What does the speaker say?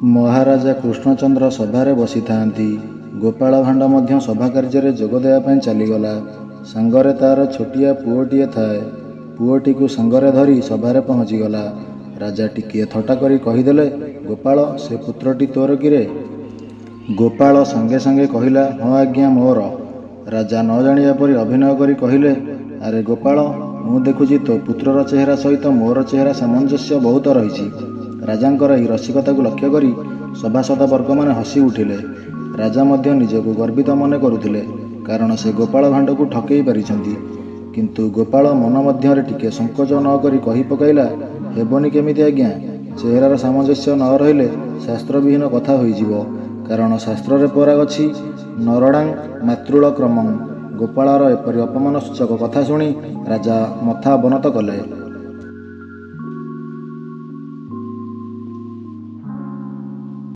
ମହାରାଜା କୃଷ୍ଣଚନ୍ଦ୍ର ସଭାରେ ବସିଥାନ୍ତି। ଗୋପାଳ ଭାଣ୍ଡ ମଧ୍ୟ ସଭା କାର୍ଯ୍ୟରେ ଯୋଗ ଦେବା ପାଇଁ ଚାଲିଗଲା। ସାଙ୍ଗରେ ତାର ଛୋଟିଆ ପୁଅଟିଏ ଥାଏ। ପୁଅଟିକୁ ସାଙ୍ଗରେ ଧରି ସଭାରେ ପହଞ୍ଚିଗଲା। ରାଜା ଟିକିଏ ଥଟ୍ଟା କରି କହିଦେଲେ, ଗୋପାଳ, ସେ ପୁତ୍ରଟି ତୋର କିରେ? ଗୋପାଳ ସଙ୍ଗେ ସଙ୍ଗେ କହିଲା, ହଁ ଆଜ୍ଞା, ମୋର। ରାଜା ନ ଜାଣିବା ପରି ଅଭିନୟ କରି କହିଲେ, ଆରେ ଗୋପାଳ, ମୁଁ ଦେଖୁଛି ତୋ ପୁତ୍ରର ଚେହେରା ସହିତ ମୋର ଚେହେରା ସାମଞ୍ଜସ୍ୟ ବହୁତ ରହିଛି। ରାଜାଙ୍କର ଏହି ରସିକତାକୁ ଲକ୍ଷ୍ୟ କରି ସଭାସଦବର୍ଗମାନେ ହସି ଉଠିଲେ। ରାଜା ମଧ୍ୟ ନିଜକୁ ଗର୍ବିତ ମନେ କରୁଥିଲେ, କାରଣ ସେ ଗୋପାଳ ଭାଣ୍ଡକୁ ଠକେଇ ପାରିଛନ୍ତି। କିନ୍ତୁ ଗୋପାଳ ମନ ମଧ୍ୟରେ ଟିକେ ସଙ୍କୋଚ ନ କରି କହି ପକାଇଲା, ହେବନି କେମିତି ଆଜ୍ଞା? ଚେହେରାର ସାମଞ୍ଜସ୍ୟ ନ ରହିଲେ ଶାସ୍ତ୍ରବିହୀନ କଥା ହୋଇଯିବ। କାରଣ ଶାସ୍ତ୍ରରେ ପରା ଅଛି, ନରଣାଂ ମାତୃଳ କ୍ରମଂ। ଗୋପାଳର ଏପରି ଅପମାନସୂଚକ କଥା ଶୁଣି ରାଜା ମଥା ଅବନତ କଲେ।